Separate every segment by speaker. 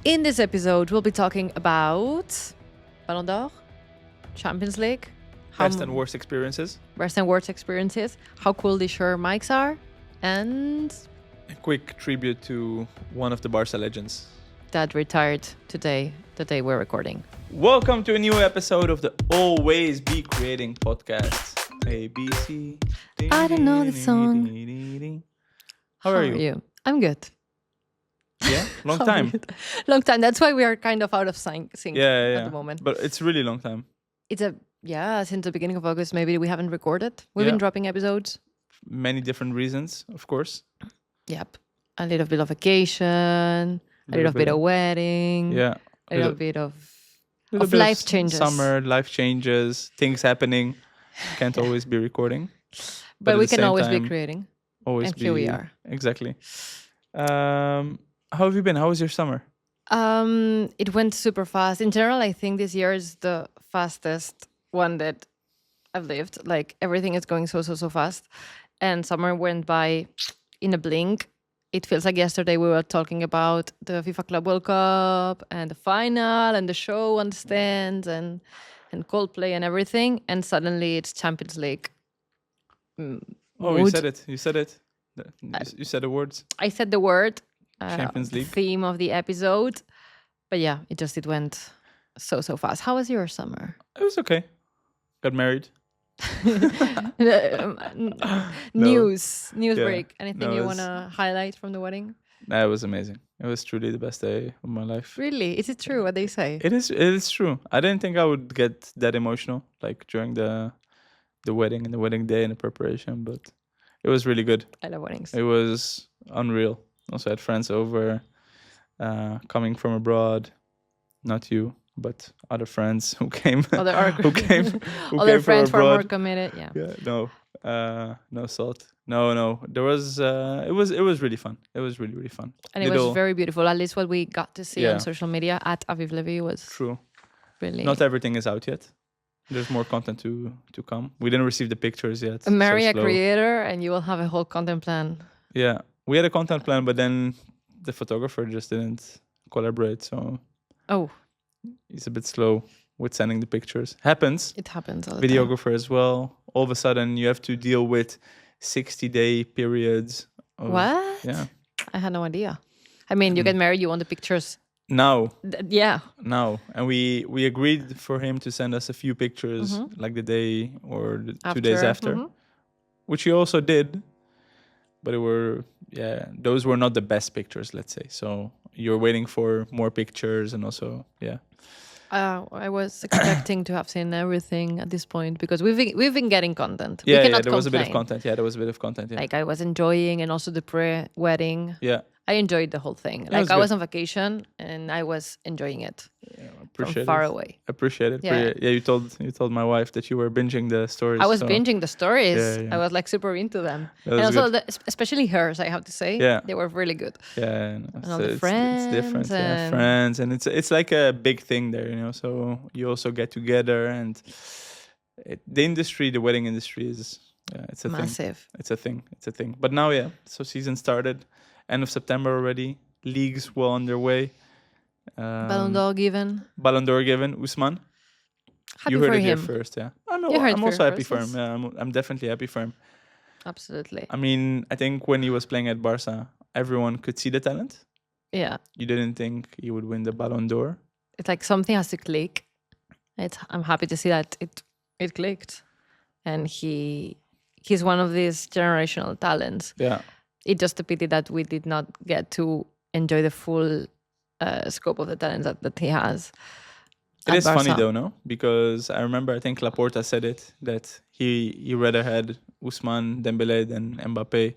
Speaker 1: In this episode, we'll be talking about Ballon d'Or, Champions League,
Speaker 2: Best and worst experiences.
Speaker 1: Best and worst experiences, how cool these sure mics are, and
Speaker 2: A quick tribute to one of the Barca legends.
Speaker 1: that retired today, the day we're recording.
Speaker 2: Welcome to a new episode of the Always Be Creating podcast. A, B, C.
Speaker 1: I don't know the song.
Speaker 2: How are you?
Speaker 1: I'm good.
Speaker 2: Yeah? Long
Speaker 1: How are
Speaker 2: time.
Speaker 1: you? Long time. That's why we are kind of out of sync
Speaker 2: Yeah.
Speaker 1: at the moment.
Speaker 2: But it's really long time.
Speaker 1: Since the beginning of August, maybe we haven't recorded. We've
Speaker 2: Yeah.
Speaker 1: been dropping episodes.
Speaker 2: Many different reasons, of course.
Speaker 1: Yep. A little bit of vacation, a little bit of wedding,
Speaker 2: Yeah.
Speaker 1: a little bit of
Speaker 2: Little bit
Speaker 1: life changes.
Speaker 2: Summer, life changes, things happening. Can't always be recording.
Speaker 1: But
Speaker 2: at
Speaker 1: we
Speaker 2: the
Speaker 1: can
Speaker 2: same
Speaker 1: always be
Speaker 2: time,
Speaker 1: creating.
Speaker 2: Always
Speaker 1: And
Speaker 2: be,
Speaker 1: here we are.
Speaker 2: Exactly. How have you been? How was your summer?
Speaker 1: It went super fast. In general, I think this year is the fastest one that I've lived. Like everything is going so fast. And summer went by in a blink. It feels like yesterday we were talking about the FIFA Club World Cup and the final and the show on the stands and Coldplay and everything. And suddenly it's Champions League.
Speaker 2: You
Speaker 1: mood.
Speaker 2: said it. You said it. You said the words.
Speaker 1: I said the word.
Speaker 2: Champions League.
Speaker 1: Theme of the episode. But yeah, it went so fast. How was your summer?
Speaker 2: It was okay. Got married.
Speaker 1: News
Speaker 2: Yeah.
Speaker 1: break. Anything
Speaker 2: No,
Speaker 1: you
Speaker 2: it's-
Speaker 1: want to highlight from the wedding?
Speaker 2: Nah, it was amazing. It was truly the best day of my life.
Speaker 1: Really? Is it true what they say?
Speaker 2: It is true. I didn't think I would get that emotional like during the wedding and the wedding day and the preparation, but it was really good.
Speaker 1: I love weddings.
Speaker 2: It was unreal. Also had friends over, coming from abroad. Not you, but other friends who came.
Speaker 1: Other
Speaker 2: who came? Who
Speaker 1: other
Speaker 2: came
Speaker 1: friends
Speaker 2: from
Speaker 1: were more
Speaker 2: abroad.
Speaker 1: committed. Yeah.
Speaker 2: Yeah, no salt. No. There was. It was really fun. It was really fun.
Speaker 1: And it was very beautiful. At least what we got to see on social media at Aviv was
Speaker 2: True.
Speaker 1: really.
Speaker 2: Not everything is out yet. There's more content to come. We didn't receive the pictures yet.
Speaker 1: Marry
Speaker 2: so
Speaker 1: a
Speaker 2: slow.
Speaker 1: creator and you will have a whole content plan.
Speaker 2: Yeah, we had a content plan, but then the photographer just didn't collaborate. So
Speaker 1: Oh,
Speaker 2: he's a bit slow with sending the pictures. Happens.
Speaker 1: it happens all the time.
Speaker 2: Videographer as well. All of a sudden, you have to deal with 60-day periods.
Speaker 1: What?
Speaker 2: Yeah.
Speaker 1: I had no idea. I mean, you get married, you want the pictures.
Speaker 2: Now,
Speaker 1: Yeah.
Speaker 2: and we agreed for him to send us a few pictures, like the day or the 2 days after, which he also did. But those were not the best pictures, let's say. So you're waiting for more pictures, and also,
Speaker 1: I was expecting to have seen everything at this point because we've been getting content. We
Speaker 2: yeah.
Speaker 1: cannot
Speaker 2: There was a bit of
Speaker 1: complain.
Speaker 2: content. Yeah, there was a bit of content. Yeah,
Speaker 1: Like I was enjoying, and also the pre-wedding.
Speaker 2: yeah.
Speaker 1: I enjoyed the whole thing.
Speaker 2: was
Speaker 1: Like I
Speaker 2: good.
Speaker 1: was on vacation and I was enjoying it from
Speaker 2: Appreciate
Speaker 1: far
Speaker 2: it.
Speaker 1: away.
Speaker 2: Appreciate it.
Speaker 1: Yeah.
Speaker 2: Yeah, you told my wife that you were binging the stories.
Speaker 1: I was
Speaker 2: so
Speaker 1: binging the stories.
Speaker 2: Yeah.
Speaker 1: I was like super into them,
Speaker 2: That
Speaker 1: and
Speaker 2: was
Speaker 1: also
Speaker 2: good.
Speaker 1: especially hers. I have to say,
Speaker 2: Yeah.
Speaker 1: they were really good.
Speaker 2: Yeah,
Speaker 1: all the
Speaker 2: it's
Speaker 1: friends
Speaker 2: different. Yeah,
Speaker 1: and-
Speaker 2: friends, and it's like a big thing there, So you also get together, and the wedding industry is it's a thing.
Speaker 1: Massive.
Speaker 2: It's a thing. But now, so season started, end of September already. Leagues well underway.
Speaker 1: Ballon d'Or given.
Speaker 2: Ballon d'Or given. Usman,
Speaker 1: Happy
Speaker 2: you heard
Speaker 1: for
Speaker 2: it here
Speaker 1: him.
Speaker 2: first, yeah.
Speaker 1: You heard
Speaker 2: I'm
Speaker 1: it
Speaker 2: also
Speaker 1: here
Speaker 2: happy
Speaker 1: first,
Speaker 2: for him.
Speaker 1: yes.
Speaker 2: Yeah, I'm definitely happy for him.
Speaker 1: Absolutely.
Speaker 2: I mean, I think when he was playing at Barca, everyone could see the talent.
Speaker 1: Yeah.
Speaker 2: You didn't think he would win the Ballon d'Or.
Speaker 1: It's like something has to click. I'm happy to see that it clicked, and he's one of these generational talents.
Speaker 2: Yeah.
Speaker 1: It's just a pity that we did not get to enjoy the full scope of the talents that he has.
Speaker 2: It
Speaker 1: at
Speaker 2: is funny
Speaker 1: Barca.
Speaker 2: though, no? Because I remember, I think Laporta said it, that he rather had Ousmane Dembélé than Mbappé.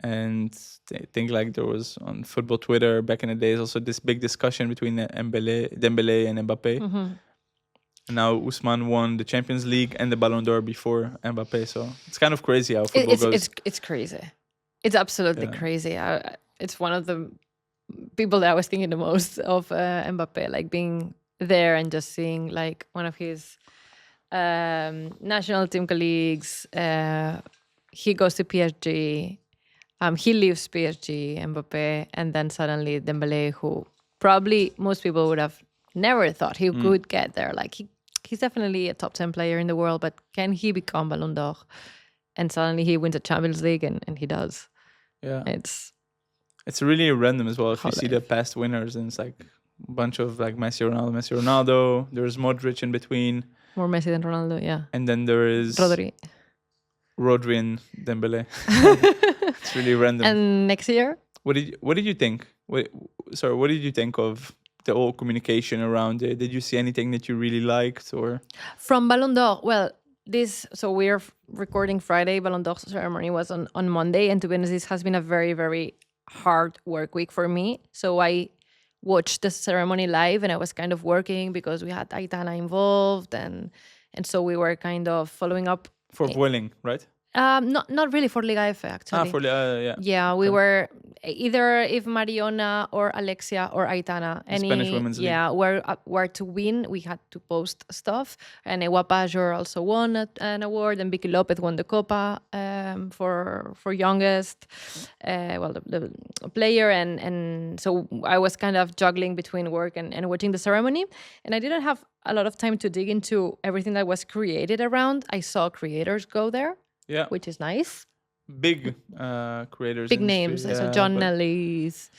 Speaker 2: And I think like there was on football Twitter back in the days also this big discussion between Dembélé and Mbappé.
Speaker 1: Mm-hmm.
Speaker 2: And now Ousmane won the Champions League and the Ballon d'Or before Mbappé. So it's kind of crazy how football goes.
Speaker 1: It's crazy. It's absolutely crazy. It's one of the people that I was thinking the most of Mbappé, like being there and just seeing like one of his national team colleagues. He goes to PSG. He leaves PSG, Mbappé, and then suddenly Dembélé, who probably most people would have never thought he could get there. Like he's definitely a top 10 player in the world, but can he become Ballon d'Or? And suddenly he wins a Champions League and he does.
Speaker 2: Yeah.
Speaker 1: It's
Speaker 2: really random as well. If you see the past winners, and it's like a bunch of like Messi, Ronaldo. There's Modric in between.
Speaker 1: More Messi than Ronaldo, yeah.
Speaker 2: And then there is
Speaker 1: Rodri
Speaker 2: and Dembele. It's really random.
Speaker 1: And next year?
Speaker 2: What did you think? What did you think of the whole communication around it? Did you see anything that you really liked, or
Speaker 1: from Ballon d'Or? Well, so we're recording Friday. Ballon d'Or ceremony was on Monday, and to be honest, this has been a very, very hard work week for me. So I watched the ceremony live, and I was kind of working because we had Aitana involved, and so we were kind of following up
Speaker 2: for Vueling, right?
Speaker 1: Not really for Liga F, actually.
Speaker 2: For yeah.
Speaker 1: Yeah, we were either if Mariona or Alexia or Aitana,
Speaker 2: Spanish Women's League.
Speaker 1: Yeah, were to win, we had to post stuff. And Ewa Pajor also won an award, and Vicky Lopez won the Copa for youngest, the player, and so I was kind of juggling between work and watching the ceremony, and I didn't have a lot of time to dig into everything that was created around. I saw creators go there.
Speaker 2: Yeah,
Speaker 1: which is nice.
Speaker 2: Big creators,
Speaker 1: big names.
Speaker 2: Yeah,
Speaker 1: so John Ellis,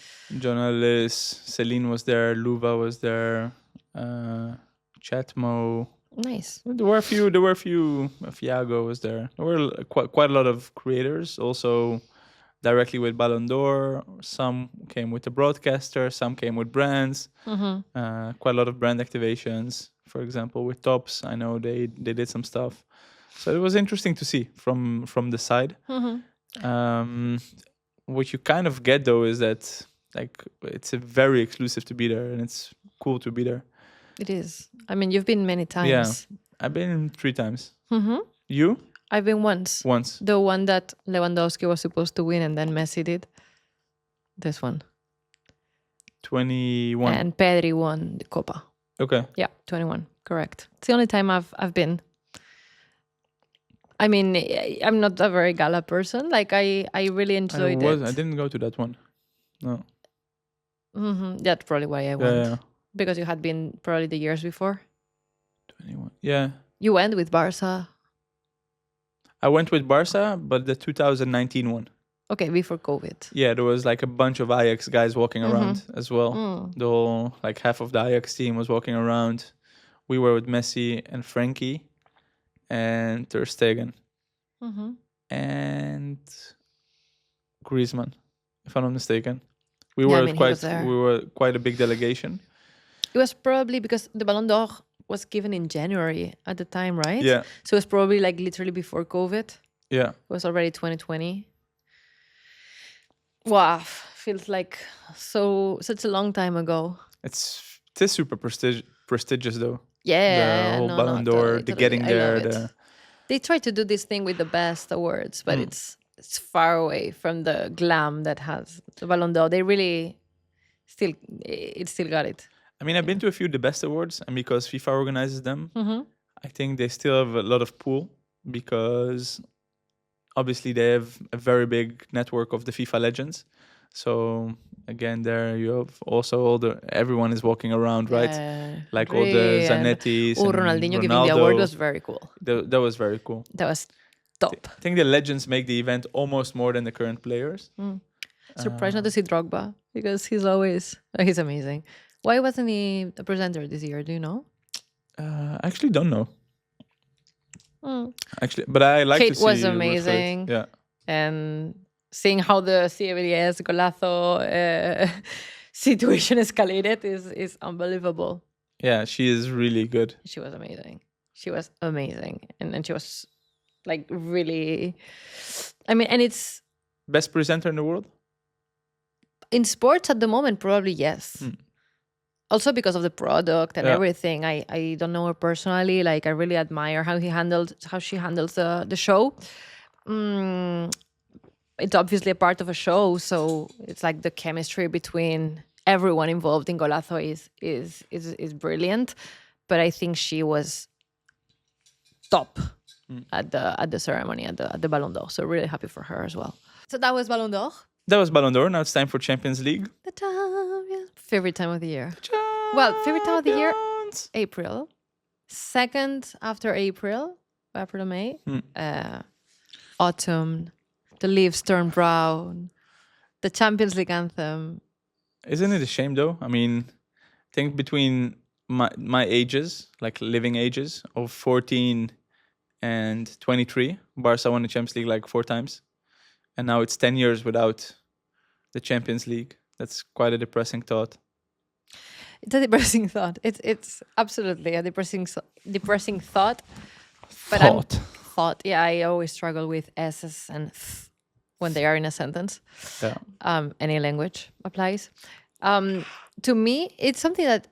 Speaker 2: Celine was there, Luva was there, Chatmo.
Speaker 1: Nice.
Speaker 2: There were a few. Fiago was there. There were quite a lot of creators. Also, directly with Ballon d'Or. Some came with the broadcaster. Some came with brands.
Speaker 1: Mm-hmm.
Speaker 2: Quite a lot of brand activations. For example, with Tops, I know they did some stuff. So it was interesting to see from the side.
Speaker 1: Mm-hmm.
Speaker 2: What you kind of get though is that like it's very exclusive to be there, and it's cool to be there.
Speaker 1: It is. I mean, you've been many times.
Speaker 2: Yeah, I've been 3 times.
Speaker 1: Mm-hmm.
Speaker 2: You?
Speaker 1: I've been once.
Speaker 2: Once.
Speaker 1: The one that Lewandowski was supposed to win and then Messi did. This one.
Speaker 2: 21.
Speaker 1: And Pedri won the Copa.
Speaker 2: Okay.
Speaker 1: Yeah, 21. Correct. It's the only time I've been. I mean, I'm not a very gala person. Like I really enjoyed it.
Speaker 2: I didn't go to that one. No.
Speaker 1: Mm-hmm. That's probably why I went.
Speaker 2: Yeah.
Speaker 1: Because you had been probably the years before.
Speaker 2: 21. Yeah.
Speaker 1: You went with Barca.
Speaker 2: I went with Barca, but the 2019 one.
Speaker 1: Okay, before COVID.
Speaker 2: Yeah, there was like a bunch of Ajax guys walking around as well. The whole, like half of the Ajax team was walking around. We were with Messi and Frankie and Ter Stegen and Griezmann, if I'm not mistaken. We were quite a big delegation.
Speaker 1: It was probably because the Ballon d'Or was given in January at the time, right?
Speaker 2: Yeah.
Speaker 1: So it was probably like literally before COVID.
Speaker 2: Yeah.
Speaker 1: It was already 2020. Wow, feels like such a long time ago.
Speaker 2: It is super prestigious though.
Speaker 1: Yeah,
Speaker 2: the whole Ballon d'Or,
Speaker 1: totally.
Speaker 2: the getting there.
Speaker 1: They try to do this thing with the best awards, but it's far away from the glam that has the Ballon d'Or. They really still got it.
Speaker 2: I mean, I've been to a few the best awards, and because FIFA organizes them, I think they still have a lot of pull because obviously they have a very big network of the FIFA legends. So again, there you have also everyone is walking around, right? Like all the Zanettis.
Speaker 1: Ronaldinho giving the award was very cool.
Speaker 2: That was very cool.
Speaker 1: That was top.
Speaker 2: I think the legends make the event almost more than the current players.
Speaker 1: Surprised not to see Drogba because he's amazing. Why wasn't he a presenter this year? Do you know?
Speaker 2: I actually don't know. Actually, but I like to see.
Speaker 1: Kate was amazing.
Speaker 2: Yeah.
Speaker 1: And seeing how the CBS Golazo situation escalated is unbelievable.
Speaker 2: Yeah, she is really good.
Speaker 1: She was amazing. And she was like really, I mean, and it's...
Speaker 2: Best presenter in the world?
Speaker 1: In sports at the moment, probably yes. Also because of the product and everything. I don't know her personally. Like I really admire how she handles the show. It's obviously a part of a show, so it's like the chemistry between everyone involved in Golazo is brilliant. But I think she was top at the ceremony at the Ballon d'Or. So really happy for her as well. So that was Ballon d'Or.
Speaker 2: That was Ballon d'Or. Now it's time for Champions League.
Speaker 1: The Champions. Favorite time of the year? Well, favorite time of the year, April. Second after April to May, autumn, the leaves turn brown, the Champions League anthem.
Speaker 2: Isn't it a shame though? I mean, think between my ages, like living ages of 14 and 23, Barca won the Champions League like 4 times. And now it's 10 years without the Champions League. That's quite a depressing thought.
Speaker 1: It's a depressing thought. It's absolutely a depressing thought. But thought. Yeah, I always struggle with S's and th when they are in a sentence.
Speaker 2: Yeah.
Speaker 1: Any language applies. To me, it's something that,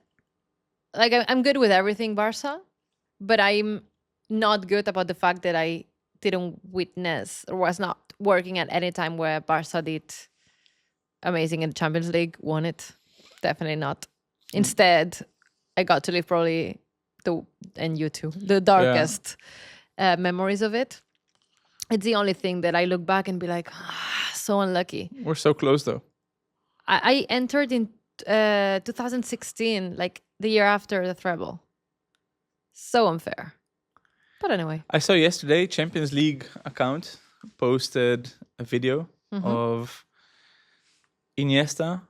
Speaker 1: like, I'm good with everything Barca, but I'm not good about the fact that I didn't witness or was not working at any time where Barca did amazing in the Champions League, won it. Definitely not. Instead, I got to live probably and you too, the darkest memories of it. It's the only thing that I look back and be like, so unlucky.
Speaker 2: We're so close though.
Speaker 1: I entered in 2016, like the year after the treble. So unfair. But anyway.
Speaker 2: I saw yesterday Champions League account posted a video of Iniesta,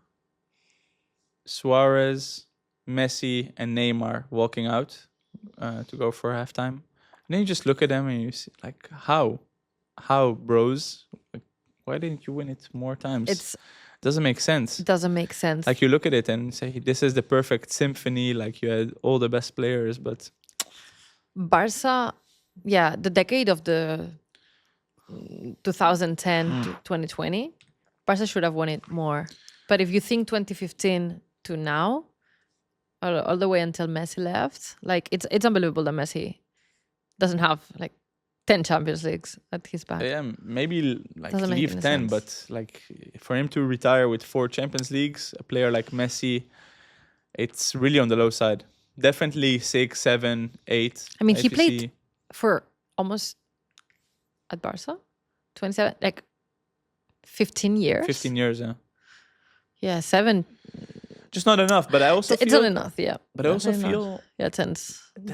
Speaker 2: Suarez, Messi, and Neymar walking out to go for halftime. And then you just look at them and you see, like, how, bros? Like, why didn't you win it more times?
Speaker 1: It
Speaker 2: doesn't make sense.
Speaker 1: It doesn't make sense.
Speaker 2: Like, you look at it and say, this is the perfect symphony. Like, you had all the best players, but
Speaker 1: Barca, the decade of the 2010 to 2020, Barca should have won it more. But if you think 2015 to now, all the way until Messi left, like, it's unbelievable that Messi doesn't have like 10 Champions Leagues at his back.
Speaker 2: Yeah, maybe like
Speaker 1: Doesn't
Speaker 2: leave 10,
Speaker 1: sense.
Speaker 2: but like for him to retire with 4 Champions Leagues, a player like Messi, it's really on the low side. Definitely 6, 7, 8.
Speaker 1: I mean, he played for almost at Barca, 27, like 15 years.
Speaker 2: 15 years, yeah.
Speaker 1: Yeah, 7.
Speaker 2: Just not enough, but I also
Speaker 1: it's
Speaker 2: feel...
Speaker 1: not enough, yeah.
Speaker 2: But I also feel...
Speaker 1: Yeah, it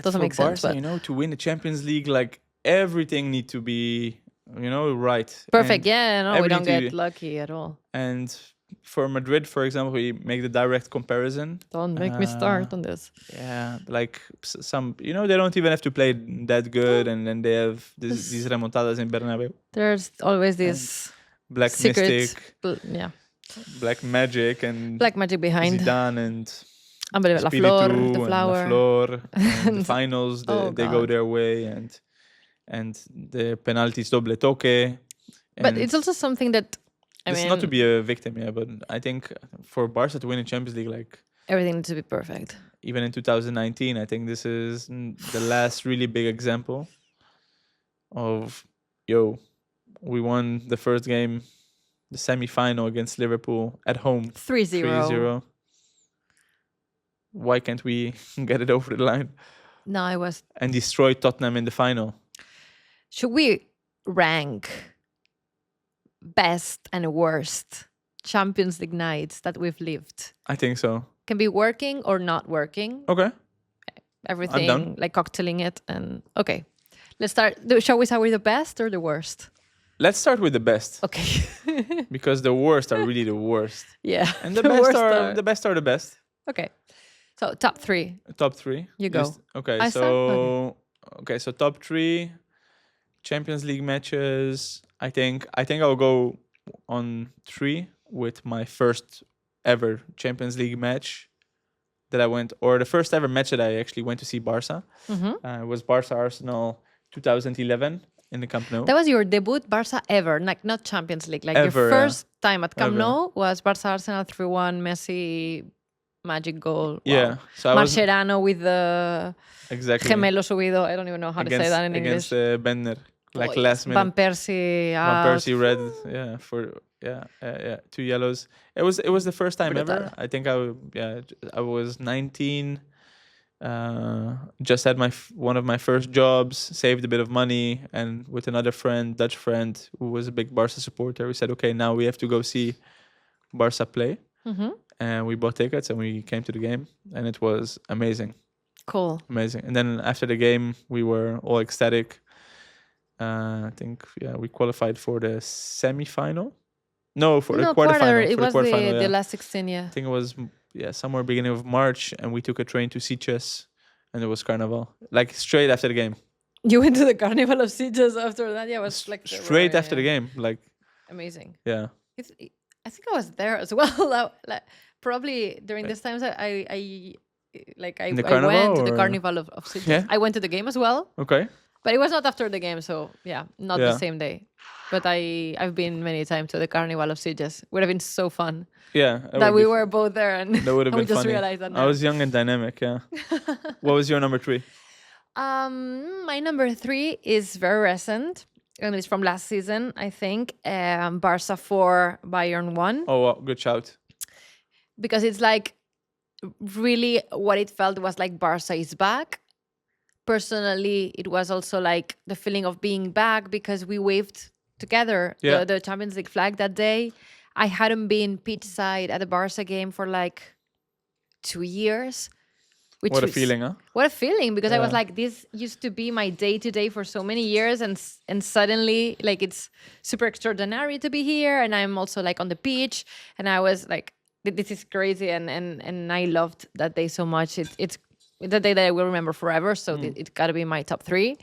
Speaker 1: doesn't make
Speaker 2: Barca,
Speaker 1: sense. But
Speaker 2: you know, to win the Champions League, like everything need to be, you know, right.
Speaker 1: Perfect,
Speaker 2: and
Speaker 1: we don't get lucky at all.
Speaker 2: And for Madrid, for example, we make the direct comparison.
Speaker 1: Don't make me start on this.
Speaker 2: Yeah, like some, you know, they don't even have to play that good, and then they have these remontadas in Bernabeu.
Speaker 1: There's always this
Speaker 2: black mystic,
Speaker 1: yeah,
Speaker 2: black magic, and
Speaker 1: black magic behind
Speaker 2: Zidane and
Speaker 1: La Flor, the flower,
Speaker 2: La Flor, and the finals. They go their way, and the penalties doble toque.
Speaker 1: But it's also something that.
Speaker 2: It's not to be a victim, yeah, but I think for Barca to win a Champions League, like
Speaker 1: everything needs to be perfect.
Speaker 2: Even in 2019, I think this is the last really big example of, we won the first game, the semi-final against Liverpool at home.
Speaker 1: 3-0.
Speaker 2: Why can't we get it over the line?
Speaker 1: No, I was...
Speaker 2: And destroy Tottenham in the final.
Speaker 1: Should we rank best and worst Champions League nights that we've lived?
Speaker 2: I think so.
Speaker 1: Can be working or not working.
Speaker 2: Okay.
Speaker 1: Everything, like cocktailing it. And okay, let's start. Shall we start with the best or the worst?
Speaker 2: Let's start with the best.
Speaker 1: Okay.
Speaker 2: Because the worst are really the worst.
Speaker 1: Yeah.
Speaker 2: And the best are the best.
Speaker 1: Okay. So top 3.
Speaker 2: Top 3.
Speaker 1: You go.
Speaker 2: Okay. So top 3 Champions League matches. I think I'll go on 3 with my first ever Champions League match that I went, or the first ever match that I actually went to see Barca. It was Barca Arsenal 2011 in the Camp Nou.
Speaker 1: That was your debut Barca ever, like not Champions League. Like
Speaker 2: ever,
Speaker 1: your first time at Camp Nou was Barca Arsenal 3-1, Messi magic goal. Wow.
Speaker 2: Yeah. So
Speaker 1: Mascherano with the gemelo subido. I don't even know how to say that in English.
Speaker 2: Against Bender. Like last minute.
Speaker 1: Van Persie.
Speaker 2: Van Persie red. Yeah. For 2 yellows. It was the first time ever. I think I was 19. Just had one of my first jobs, saved a bit of money, and with another friend, Dutch friend, who was a big Barca supporter, we said, okay, now we have to go see Barca play. and we bought tickets and we came to the game, and it was amazing.
Speaker 1: Cool.
Speaker 2: Amazing. And then after the game, we were all ecstatic. I think we qualified for the semi-final. No, for the quarterfinal.
Speaker 1: It was the last 16.
Speaker 2: I think it was somewhere beginning of March, and we took a train to Sitges, and it was Carnival, like straight after the game.
Speaker 1: You went to the Carnival of Sitges after that? Yeah, it was like
Speaker 2: straight after the game, like
Speaker 1: amazing.
Speaker 2: Yeah,
Speaker 1: I think I was there as well. Like, probably during these times, I went to the Carnival of Sitges. Yeah? I went to the game as well.
Speaker 2: Okay.
Speaker 1: But it was not after the game, so not the same day. But I've been many times to the Carnival of Sitges. Would have been so fun.
Speaker 2: Yeah.
Speaker 1: That we were both there, and
Speaker 2: that would have been
Speaker 1: we just
Speaker 2: funny.
Speaker 1: Realized that now.
Speaker 2: I was young and dynamic, yeah. What was your number 3?
Speaker 1: My number 3 is very recent, and it's from last season, I think. Barca 4, Bayern 1.
Speaker 2: Oh, wow, good shout.
Speaker 1: Because it's like really what it felt was like Barca is back. Personally, it was also like the feeling of being back because we waved together the Champions League flag that day. I hadn't been pitch side at a Barca game for like 2 years.
Speaker 2: What a feeling, huh?
Speaker 1: What a feeling, because I was like, this used to be my day-to-day for so many years, and suddenly like it's super extraordinary to be here, and I'm also like on the pitch, and I was like, this is crazy, and I loved that day so much. It's the day that I will remember forever, so it's got to be my top 3.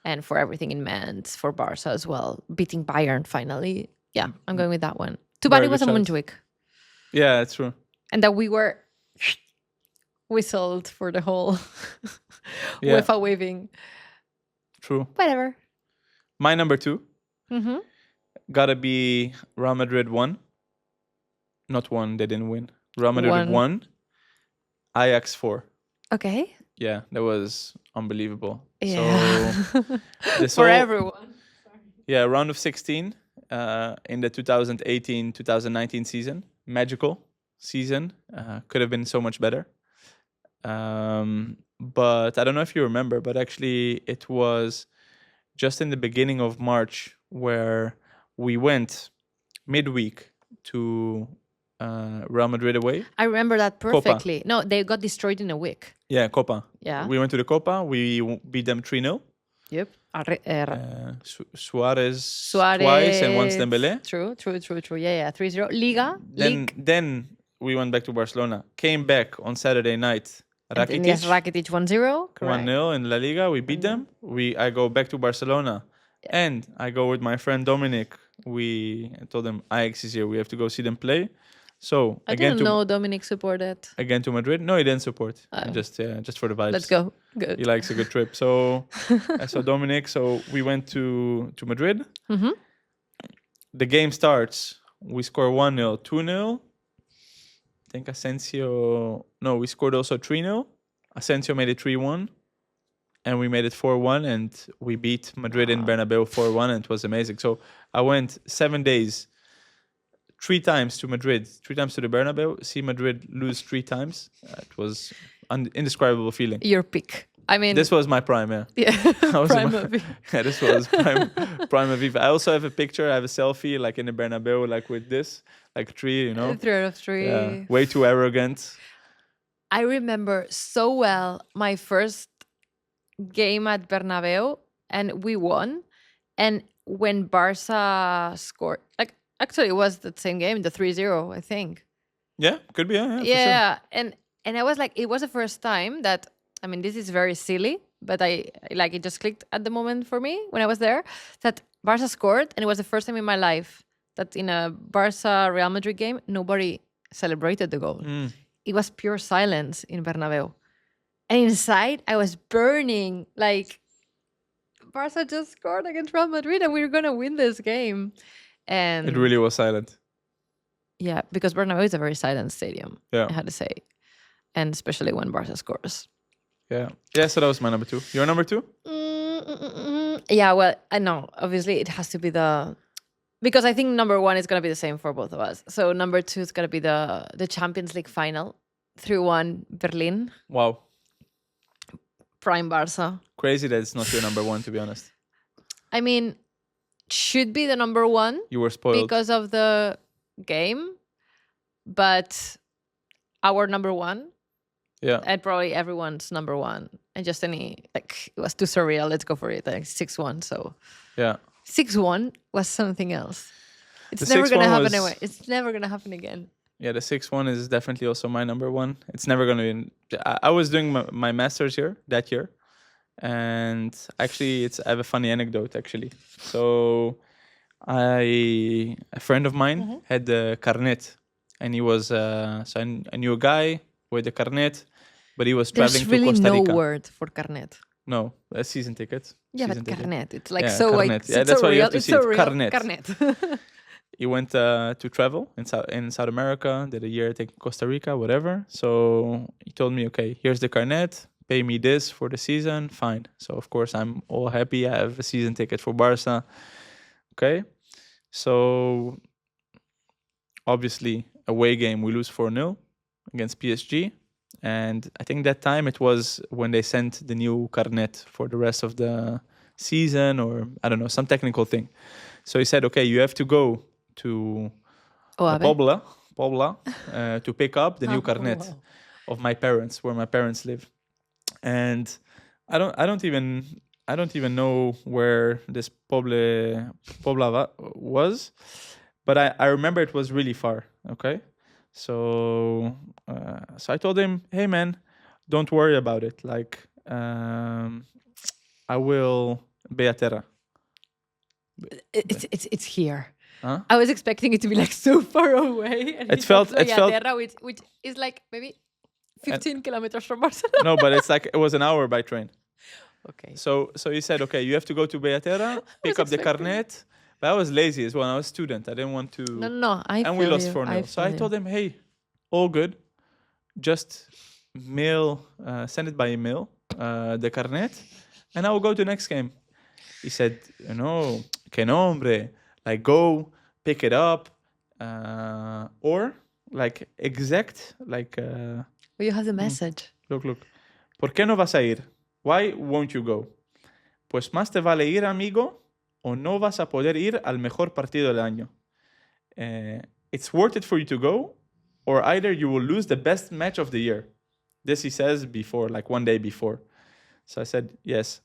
Speaker 1: And for everything it meant for Barca as well, beating Bayern finally. Yeah, I'm going with that one. Too bad it was a Montjuic.
Speaker 2: Yeah, that's true.
Speaker 1: And that we were whistled for the whole UEFA waving.
Speaker 2: True.
Speaker 1: Whatever.
Speaker 2: My number 2 gotta be Real Madrid 1. Not 1, they didn't win. Real Madrid 1, Ajax 4.
Speaker 1: Okay.
Speaker 2: Yeah, that was unbelievable.
Speaker 1: Yeah.
Speaker 2: So
Speaker 1: for everyone.
Speaker 2: Yeah, round of 16 in the 2018-2019 season. Magical season. Could have been so much better. But I don't know if you remember, but actually it was just in the beginning of March where we went midweek to Real Madrid away.
Speaker 1: I remember that perfectly. Copa. No, they got destroyed in a week.
Speaker 2: Yeah, Copa.
Speaker 1: Yeah.
Speaker 2: We went to the Copa. We beat them 3-0.
Speaker 1: Yep.
Speaker 2: Suarez twice and once Dembele.
Speaker 1: True. Yeah. 3-0. Liga.
Speaker 2: Then we went back to Barcelona. Came back on Saturday night. Rakitic.
Speaker 1: Yes, Rakitic 1-0.
Speaker 2: 1-0 in La Liga. We beat them. I go back to Barcelona. Yeah. And I go with my friend Dominic. I told them Ajax is here. We have to go see them play. So
Speaker 1: I didn't know Dominic supported.
Speaker 2: Again to Madrid? No, he didn't support. Just for the vibes.
Speaker 1: Let's go. Good.
Speaker 2: He likes a good trip. So I saw Dominic. So we went to Madrid.
Speaker 1: Mm-hmm.
Speaker 2: The game starts. We score 1-0, 2-0. I think Asensio... No, we scored also 3-0. Asensio made it 3-1. And we made it 4-1. And we beat Madrid in Bernabeu 4-1. And it was amazing. So I went 7 days... 3 times to Madrid, 3 times to the Bernabeu, see Madrid lose 3 times. It was indescribable feeling.
Speaker 1: Your pick. I mean...
Speaker 2: This was my prime, yeah.
Speaker 1: Prime Aviv.
Speaker 2: Yeah, this was prime Aviv. I also have a picture, I have a selfie, like in the Bernabeu, like with this, like 3, you know.
Speaker 1: 3 out of 3.
Speaker 2: Yeah, way too arrogant.
Speaker 1: I remember so well my first game at Bernabeu, and we won. And when Barca scored... Actually, it was the same game, the 3-0, I think.
Speaker 2: Yeah, could be, yeah.
Speaker 1: Yeah, for sure. And I was like, it was the first time that, I mean, this is very silly, but it just clicked at the moment for me when I was there, that Barca scored, and it was the first time in my life that in a Barca-Real Madrid game, nobody celebrated the goal. It was pure silence in Bernabeu. And inside, I was burning, like, Barca just scored against Real Madrid, and we were going to win this game. And
Speaker 2: it really was silent.
Speaker 1: Yeah, because Bernabeu is a very silent stadium, I had to say. And especially when Barca scores.
Speaker 2: Yeah. Yeah, so that was my number 2. Your number 2?
Speaker 1: Yeah, well, I know. Obviously, it has to be because I think number 1 is going to be the same for both of us. So number 2 is going to be the Champions League final. 3-1 Berlin.
Speaker 2: Wow.
Speaker 1: Prime Barca.
Speaker 2: Crazy that it's not your number 1, to be honest.
Speaker 1: I mean... should be the number 1.
Speaker 2: You were spoiled
Speaker 1: because of the game, but our number one.
Speaker 2: Yeah.
Speaker 1: And probably everyone's number one. And just it was too surreal. Let's go for it. Like 6-1. So
Speaker 2: Yeah.
Speaker 1: 6-1 was something else. It's
Speaker 2: The
Speaker 1: never going to
Speaker 2: 6-1
Speaker 1: happen
Speaker 2: was-
Speaker 1: anyway. It's never going to happen again.
Speaker 2: Yeah, the 6-1 is definitely also my number one. It's never going to be... I was doing my master's here that year. And actually, I have a funny anecdote, actually. So a friend of mine had the carnet. And he was... so I knew a guy with the carnet, but he was traveling
Speaker 1: There's really
Speaker 2: to Costa Rica.
Speaker 1: no word for carnet.
Speaker 2: No, a season ticket.
Speaker 1: Yeah,
Speaker 2: Season
Speaker 1: but
Speaker 2: ticket.
Speaker 1: carnet. It's like
Speaker 2: Yeah,
Speaker 1: so
Speaker 2: carnet.
Speaker 1: like
Speaker 2: Yeah,
Speaker 1: it's
Speaker 2: that's
Speaker 1: so
Speaker 2: why you
Speaker 1: real.
Speaker 2: have to
Speaker 1: It's
Speaker 2: see
Speaker 1: so
Speaker 2: it.
Speaker 1: real.
Speaker 2: Carnet. He went to travel in South America, did a year I think in Costa Rica, whatever. So he told me, okay, here's the carnet, pay me this for the season, fine. So of course I'm all happy. I have a season ticket for Barca. Okay. So obviously away game, we lose 4-0 against PSG. And I think that time it was when they sent the new carnet for the rest of the season, or I don't know, some technical thing. So he said, okay, you have to go to Pobla to pick up the new carnet of my parents, where my parents live. And I don't even know where this Pobla was, but I remember it was really far. Okay. So I told him, hey man, don't worry about it. Like, I will Beaterra.
Speaker 1: It's here.
Speaker 2: Huh?
Speaker 1: I was expecting it to be like so far away. And
Speaker 2: It felt
Speaker 1: which is like maybe 15 kilometers from Barcelona.
Speaker 2: No, but it was an hour by train.
Speaker 1: Okay.
Speaker 2: So he said, okay, you have to go to Beaterra, pick up the carnet. But I was lazy as well. I was a student. I didn't want to.
Speaker 1: No.
Speaker 2: And we lost 4-0. So I told him, hey, all good. Just send it by email, the carnet, and I will go to the next game. He said, no, que no, hombre. Like, go, pick it up, or like exact, like...
Speaker 1: Well, you have the message.
Speaker 2: Look. ¿Por qué no vas a ir? Why won't you go? Pues más te vale ir, amigo, o no vas a poder ir al mejor partido del año. It's worth it for you to go, or either you will lose the best match of the year. This he says before, like one day before. So I said, yes.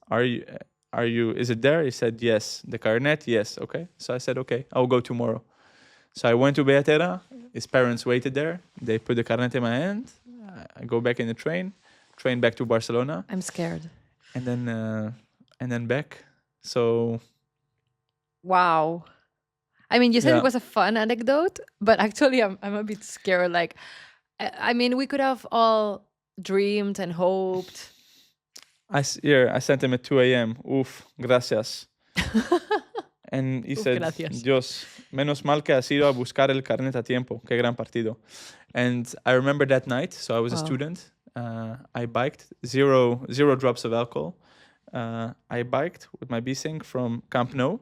Speaker 2: Are you, is it there? He said, yes. The carnet, yes. Okay. So I said, okay, I'll go tomorrow. So I went to Beaterra. His parents waited there. They put the carnet in my hand. I go back in the train back to Barcelona.
Speaker 1: I'm scared.
Speaker 2: And then back. So.
Speaker 1: Wow. I mean, you said it was a fun anecdote, but actually I'm a bit scared. Like, I mean, we could have all dreamed and hoped.
Speaker 2: I sent him at 2 a.m. Uf, gracias. And he said,
Speaker 1: gracias.
Speaker 2: Dios, menos mal que has ido a buscar el carnet a tiempo. Qué gran partido. And I remember that night, so I was a student. I biked, zero drops of alcohol. I biked with my B-Sync from Camp Nou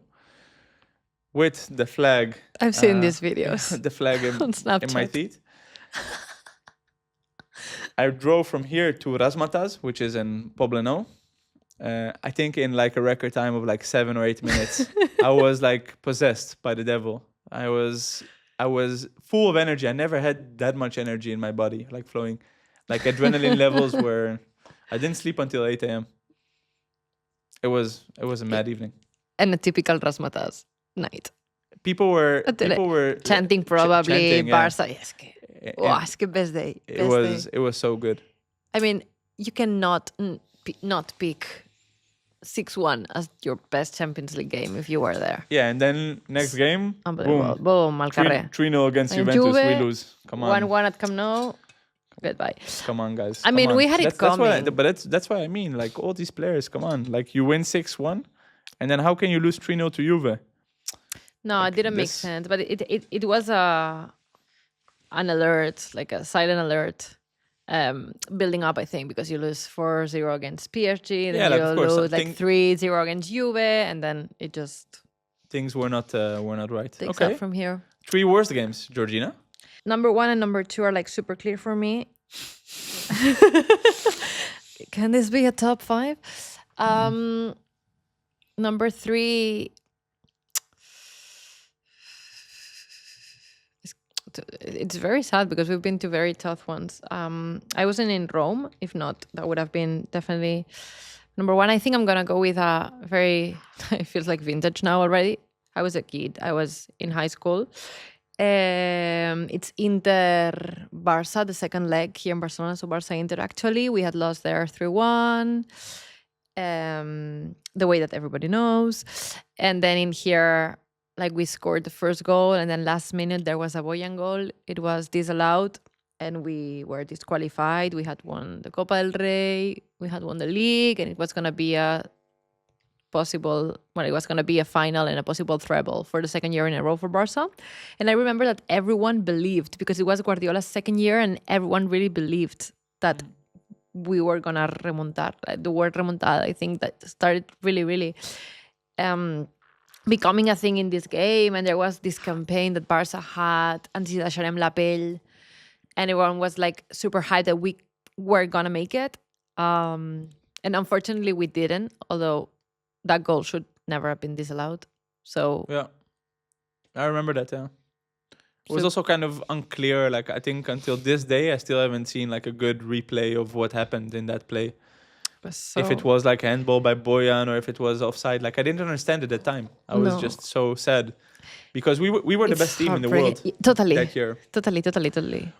Speaker 2: with the flag.
Speaker 1: I've seen these videos.
Speaker 2: The flag
Speaker 1: on Snapchat.
Speaker 2: in my teeth. I drove from here to Remontada, which is in Poblenou. I think in like a record time of like 7 or 8 minutes. I was like possessed by the devil. I was full of energy. I never had that much energy in my body, like flowing, like adrenaline levels where I didn't sleep until 8 a.m. It was a mad evening.
Speaker 1: And a typical Remontada night.
Speaker 2: People were
Speaker 1: chanting probably
Speaker 2: chanting, yeah.
Speaker 1: Barca. Es que best day.
Speaker 2: It was so good.
Speaker 1: I mean, you cannot not pick 6-1 as your best Champions League game if you were there.
Speaker 2: Yeah, and then next game,
Speaker 1: unbelievable. Boom, Malcarré.
Speaker 2: 3-0 against Juventus, we lose. Come on.
Speaker 1: 1-1 at Camp Nou. Goodbye.
Speaker 2: Come on, guys.
Speaker 1: I mean, we had it coming.
Speaker 2: That's what I mean. Like, all these players, come on. Like, you win 6-1, and then how can you lose 3-0 to Juve?
Speaker 1: No, it didn't make sense. But it was an alert, like a silent alert, building up, I think, because you lose 4-0 against PSG, then you lose like 3-0 against Juve, and then it just...
Speaker 2: Things were not right.
Speaker 1: Takes up from here.
Speaker 2: 3 worst games, Georgina?
Speaker 1: Number 1 and number 2 are like super clear for me. Can this be a top 5? Number 3... It's very sad because we've been to very tough ones. I wasn't in Rome. If not, that would have been definitely number one. I think I'm gonna go with a very. It feels like vintage now already. I was a kid. I was in high school. It's Inter Barça, the second leg here in Barcelona. So Barça Inter. Actually, we had lost there 3-1. The way that everybody knows, and then in here, like we scored the first goal, and then last minute there was a Boyan goal. It was disallowed, and we were disqualified. We had won the Copa del Rey, we had won the league, and it was gonna be a final and a possible treble for the second year in a row for Barca. And I remember that everyone believed, because it was Guardiola's second year, and everyone really believed that we were gonna remontar. The word remontada, I think, that started really becoming a thing in this game. And there was this campaign that Barça had, "Ens hi deixarem la pell," and everyone was like super hyped that we were gonna make it. And unfortunately, we didn't. Although that goal should never have been disallowed. So
Speaker 2: yeah, I remember that. Yeah. It was also kind of unclear. Like, I think until this day, I still haven't seen like a good replay of what happened in that play. If it was like a handball by Boyan or if it was offside, like I didn't understand at the time. I was just so sad because we were the best team in the world.
Speaker 1: Totally.
Speaker 2: That year.
Speaker 1: Totally.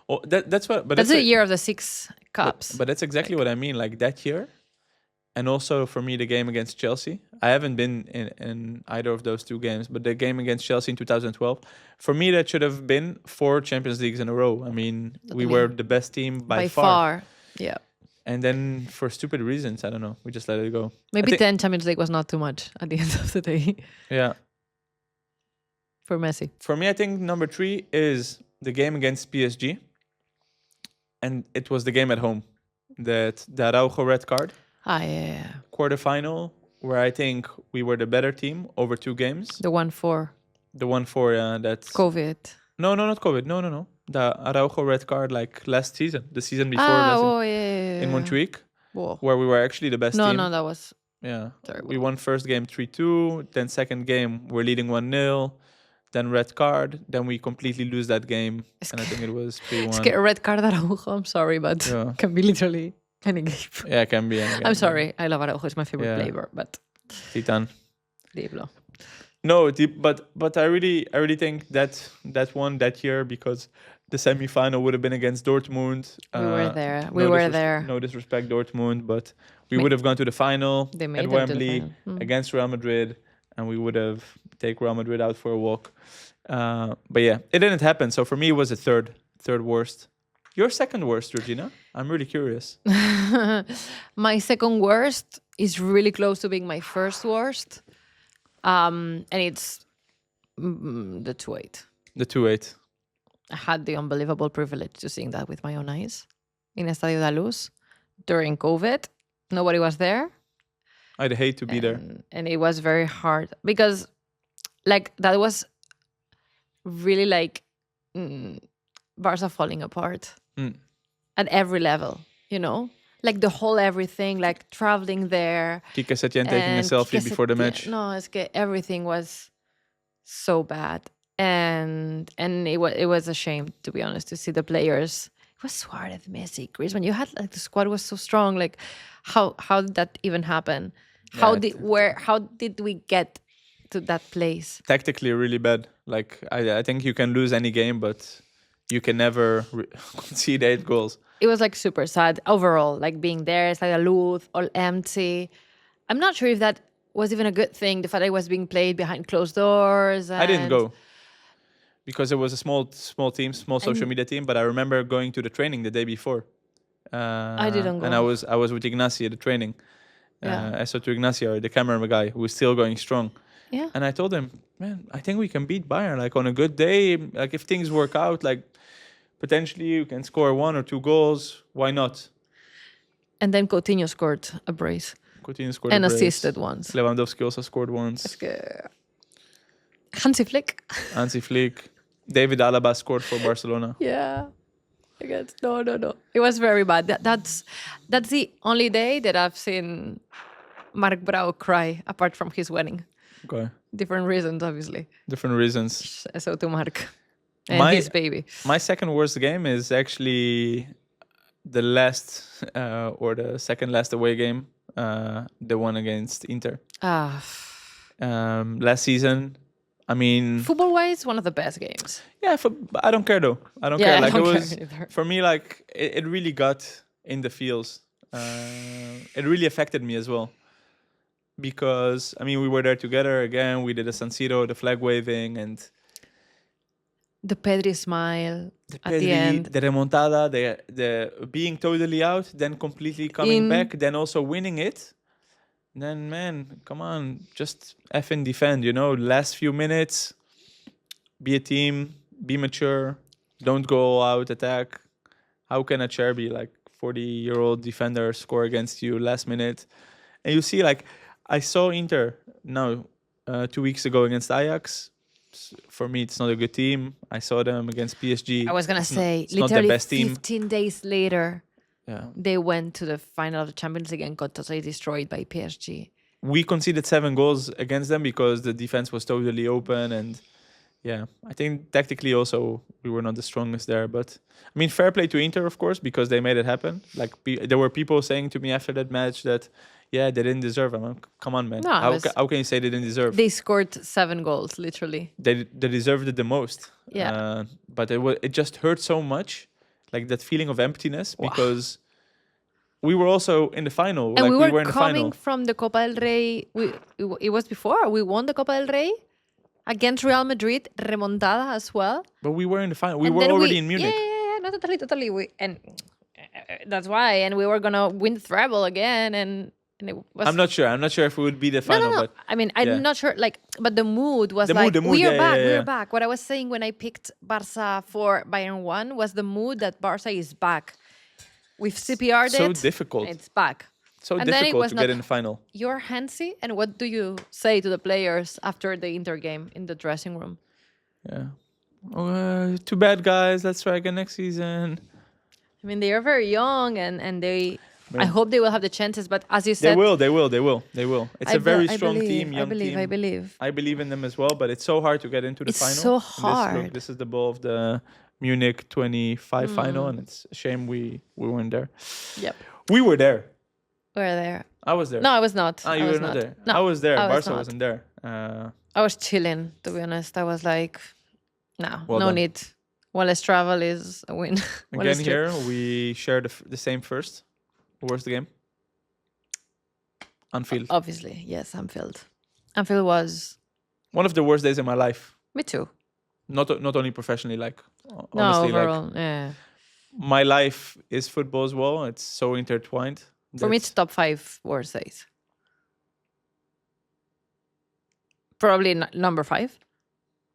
Speaker 2: Oh, that's what. But
Speaker 1: that's the year of the 6 cups.
Speaker 2: But that's exactly what I mean. Like that year. And also for me, the game against Chelsea. I haven't been in either of those two games, but the game against Chelsea in 2012, for me, that should have been 4 Champions Leagues in a row. I mean, we were the best team by far.
Speaker 1: Yeah.
Speaker 2: And then for stupid reasons, I don't know, we just let it go.
Speaker 1: Maybe 10 Champions League was not too much at the end of the day.
Speaker 2: Yeah.
Speaker 1: For Messi.
Speaker 2: For me, I think number 3 is the game against PSG. And it was the game at home. The Araujo red card.
Speaker 1: Yeah.
Speaker 2: Quarterfinal, where I think we were the better team over 2 games.
Speaker 1: The 1-4.
Speaker 2: The 1-4, yeah, that's...
Speaker 1: COVID.
Speaker 2: No, not COVID. No. The Araujo red card, like last season. The season before. In Montjuic.
Speaker 1: Whoa.
Speaker 2: Where we were actually the best team.
Speaker 1: No, that was...
Speaker 2: Yeah.
Speaker 1: Terrible.
Speaker 2: We won first game 3-2. Then second game, we're leading 1-0. Then red card. Then we completely lose that game. And I think it was 3-1.
Speaker 1: A red card Araujo, I'm sorry, but can be literally... any game.
Speaker 2: Yeah, it can be.
Speaker 1: I'm sorry. I love Araujo. It's my favorite flavor, but
Speaker 2: Titan.
Speaker 1: Diablo.
Speaker 2: No, but I really think that won that year because the semi-final would have been against Dortmund.
Speaker 1: We were there.
Speaker 2: No disrespect, Dortmund, but we would have gone to the final at Wembley against Real Madrid, and we would have take Real Madrid out for a walk. But yeah, it didn't happen. So for me, it was the third worst. Your second worst, Georgina? I'm really curious.
Speaker 1: My second worst is really close to being my first worst. And it's the 2-8.
Speaker 2: The 2-8.
Speaker 1: I had the unbelievable privilege to see that with my own eyes in Estadio da Luz during COVID. Nobody was there.
Speaker 2: I'd hate to be there.
Speaker 1: And it was very hard because like that was really like Barca falling apart. At every level, you know, like the whole everything, like traveling there.
Speaker 2: Kike Setien taking a selfie before the match.
Speaker 1: No, everything was so bad, and it was a shame, to be honest, to see the players. It was Suarez, Messi, Griezmann. You had like the squad was so strong. Like, how did that even happen? How did we get to that place?
Speaker 2: Tactically, really bad. Like I think you can lose any game, but you can never concede 8 goals.
Speaker 1: It was like super sad overall, like being there, it's like a Luz, all empty. I'm not sure if that was even a good thing, the fact that it was being played behind closed doors.
Speaker 2: I didn't go because it was a small team, small social media team. But I remember going to the training the day before.
Speaker 1: I didn't go.
Speaker 2: And I was with Ignacio at the training. I saw to Ignacio, the camera guy, who was still going strong.
Speaker 1: Yeah.
Speaker 2: And I told him, man, I think we can beat Bayern. Like on a good day, like if things work out, like potentially you can score 1 or 2 goals. Why not?
Speaker 1: And then Coutinho scored a brace.
Speaker 2: Coutinho scored
Speaker 1: and
Speaker 2: a brace.
Speaker 1: Assisted once.
Speaker 2: Lewandowski also scored once.
Speaker 1: Hansi Flick.
Speaker 2: Hansi Flick. David Alaba scored for Barcelona.
Speaker 1: Yeah. No. It was very bad. That's the only day that I've seen Marc Brau cry apart from his wedding.
Speaker 2: Okay.
Speaker 1: Different reasons, obviously.
Speaker 2: Different reasons.
Speaker 1: So to Marc. and his baby.
Speaker 2: My second worst game is actually the last or the second last away game, the one against Inter. Last season, I mean,
Speaker 1: football-wise, one of the best games.
Speaker 2: Yeah, I don't care though. I don't care. Like
Speaker 1: I don't
Speaker 2: it was
Speaker 1: care
Speaker 2: for me. Like it really got in the feels. It really affected me as well. Because I mean, we were there together again. We did a San Siro, the flag waving, and
Speaker 1: the Pedri smile at the end,
Speaker 2: the remontada, the being totally out, then completely coming back, then also winning it. Then man, come on, just effing defend. You know, last few minutes, be a team, be mature, don't go all out attack. How can a chair be like 40-year-old defender score against you last minute? And you see, like. I saw Inter now 2 weeks ago against Ajax. For me, it's not a good team. I saw them against PSG.
Speaker 1: I was going to say,
Speaker 2: it's
Speaker 1: literally
Speaker 2: not the best
Speaker 1: 15 days later,
Speaker 2: yeah,
Speaker 1: they went to the final of the Champions League and got totally destroyed by PSG.
Speaker 2: We conceded 7 goals against them because the defense was totally open. And yeah, I think tactically also we were not the strongest there. But I mean, fair play to Inter, of course, because they made it happen. Like there were people saying to me after that match that, yeah, they didn't deserve. I'm like, come on, man.
Speaker 1: No,
Speaker 2: how can you say they didn't deserve?
Speaker 1: They scored 7 goals, literally.
Speaker 2: They deserved it the most.
Speaker 1: Yeah.
Speaker 2: But it just hurt so much, like that feeling of emptiness, because we were also in the final.
Speaker 1: And
Speaker 2: like,
Speaker 1: we were
Speaker 2: in the
Speaker 1: coming
Speaker 2: final.
Speaker 1: from the Copa del Rey. It was before we won the Copa del Rey against Real Madrid, remontada as well.
Speaker 2: But we were in the final. We were already in Munich.
Speaker 1: Yeah, no, totally. And that's why. And we were gonna win the treble again. And it was,
Speaker 2: I'm not sure if it would be the final.
Speaker 1: No.
Speaker 2: But
Speaker 1: I mean, I'm not sure. Like, but the mood was
Speaker 2: the mood,
Speaker 1: we are back.
Speaker 2: Yeah.
Speaker 1: We are back. What I was saying when I picked Barca for Bayern 1 was the mood that Barca is back. We've CPR'd
Speaker 2: so
Speaker 1: it.
Speaker 2: Difficult.
Speaker 1: It's back.
Speaker 2: So
Speaker 1: and
Speaker 2: difficult to get in the final.
Speaker 1: You're handsy, and what do you say to the players after the Inter game in the dressing room?
Speaker 2: Yeah. Too bad, guys. Let's try again next season.
Speaker 1: I mean, they are very young, and they. I hope they will have the chances, but as you said,
Speaker 2: they will. It's a very strong team, young team.
Speaker 1: I believe.
Speaker 2: I believe in them as well, but it's so hard to get into the final.
Speaker 1: It's so hard.
Speaker 2: This is the ball of the Munich 25 final, and it's a shame we weren't there.
Speaker 1: Yep.
Speaker 2: We were there.
Speaker 1: We were there.
Speaker 2: I was there.
Speaker 1: No, I was not.
Speaker 2: You were not there.
Speaker 1: No,
Speaker 2: I was there. Barca
Speaker 1: not.
Speaker 2: wasn't there.
Speaker 1: I was chilling, to be honest. I was like, no
Speaker 2: done.
Speaker 1: need. One less travel is a win.
Speaker 2: Again, here we share the same first. Who was the game? Anfield.
Speaker 1: Obviously, yes, Anfield. Anfield was
Speaker 2: one of the worst days in my life.
Speaker 1: Me too.
Speaker 2: Not only professionally, like honestly,
Speaker 1: no, overall,
Speaker 2: like
Speaker 1: yeah.
Speaker 2: My life is football as well. It's so intertwined.
Speaker 1: For me, it's top 5 worst days. Probably number 5,